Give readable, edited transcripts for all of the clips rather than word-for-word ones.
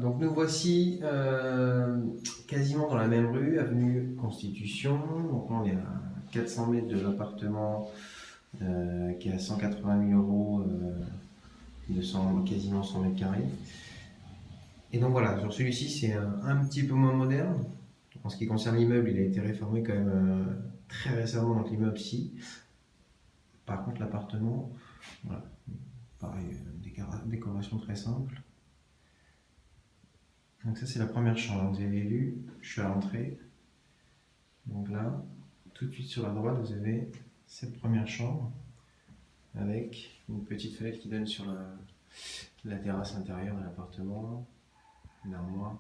donc nous voici quasiment dans la même rue, avenue Constitution. Donc là, on est à 400 mètres de l'appartement qui est à 180 000 euros, quasiment 100 mètres carrés. Et donc voilà, sur celui-ci, c'est un petit peu moins moderne. En ce qui concerne l'immeuble, il a été réformé quand même très récemment, donc l'immeuble-ci. Par contre, l'appartement, voilà, pareil, décoration très simple. Donc ça, c'est la première chambre. Vous avez vu, je suis à l'entrée. Donc là, tout de suite sur la droite, vous avez cette première chambre avec une petite fenêtre qui donne sur la terrasse intérieure de l'appartement, une armoire.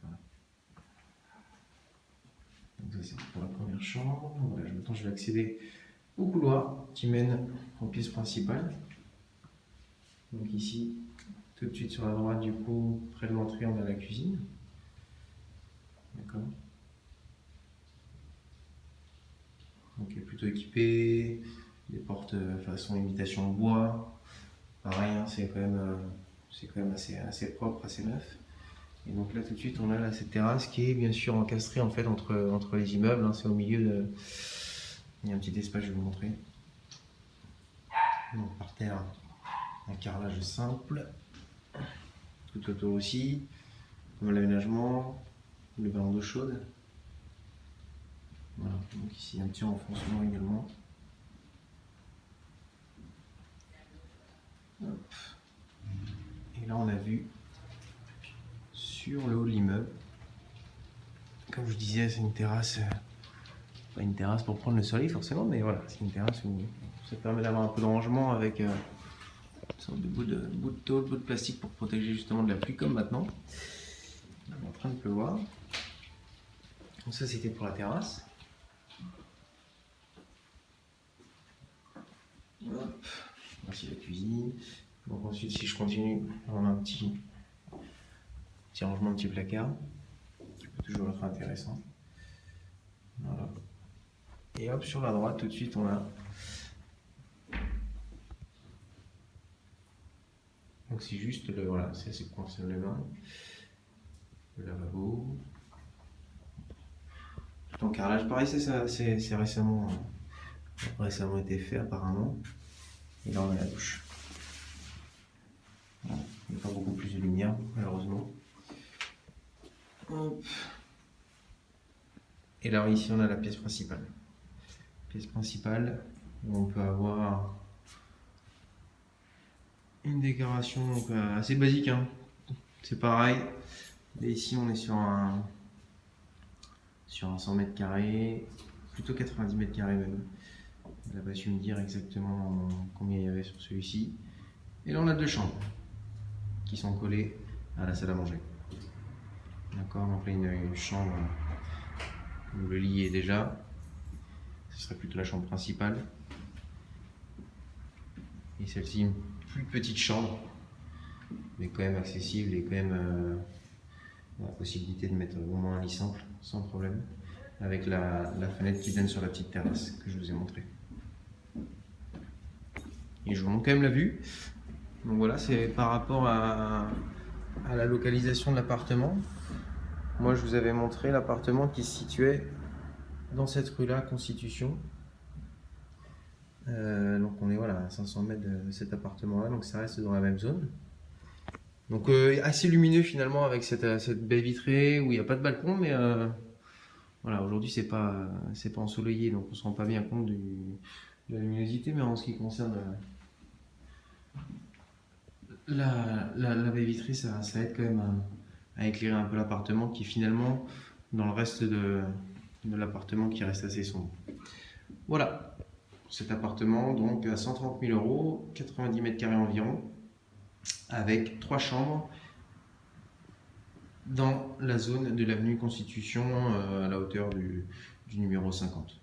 Voilà. Donc ça, c'est pour la première chambre. Voilà, maintenant, je vais accéder au couloir qui mène aux pièces principales. Donc ici, tout de suite sur la droite, du coup, près de l'entrée, on a la cuisine. D'accord. Donc elle est plutôt équipée, des portes façon imitation bois. Pareil, hein, c'est quand même assez propre, assez neuf. Et donc là tout de suite on a là, cette terrasse qui est bien sûr encastrée en fait entre les immeubles. Hein, c'est au milieu de. Il y a un petit espace, je vais vous montrer. Donc par terre, un carrelage simple. Tout autour aussi, comme l'aménagement, le ballon d'eau chaude. Voilà, donc ici un petit renfoncement également. Hop. Et là on a vu sur le haut de l'immeuble. Comme je disais, c'est une terrasse, pas une terrasse pour prendre le soleil forcément, mais voilà, c'est une terrasse où ça permet d'avoir un peu de rangement avec une sorte de bout de tôle, bout de plastique pour protéger justement de la pluie comme maintenant. On est en train de pleuvoir. Donc ça c'était pour la terrasse. Hop. Voici la cuisine. Donc ensuite si je continue, on a un petit rangement de petits placards qui peut toujours être intéressant. Voilà. Et hop, sur la droite, tout de suite, on a. Donc c'est juste le. Voilà, c'est pour concerne les mains. Le lavabo. Tout en carrelage. Pareil, c'est récemment été fait apparemment. Et là, on a la douche. Voilà. Il n'y a pas beaucoup plus de lumière, malheureusement. Hop. Et là, ici, on a la pièce principale. Pièce principale où on peut avoir une décoration donc, assez basique. Hein. C'est pareil. Et ici, on est sur un 100 mètres carrés, plutôt 90 mètres carrés même. Elle n'a pas su me dire exactement combien il y avait sur celui-ci. Et là, on a deux chambres qui sont collées à la salle à manger. D'accord, donc là, une chambre où le lit est déjà. Ce serait plutôt la chambre principale. Et celle-ci, une plus petite chambre, mais quand même accessible et quand même la possibilité de mettre au moins un lit simple, sans problème, avec la fenêtre qui donne sur la petite terrasse que je vous ai montré. Et je vous montre quand même la vue. Donc voilà, c'est par rapport à la localisation de l'appartement. Moi, je vous avais montré l'appartement qui se situait dans cette rue-là, Constitution. Donc on est voilà, à 500 mètres de cet appartement-là, donc ça reste dans la même zone. Donc assez lumineux finalement avec cette baie vitrée où il n'y a pas de balcon, mais voilà, aujourd'hui c'est pas ensoleillé, donc on se rend pas bien compte de la luminosité, mais en ce qui concerne la baie vitrée, ça aide quand même à éclairer un peu l'appartement qui finalement, dans le reste de l'appartement qui reste assez sombre. Voilà, cet appartement donc à 130 000 euros, 90 mètres carrés environ, avec 3 chambres dans la zone de l'avenue Constitution à la hauteur du numéro 50.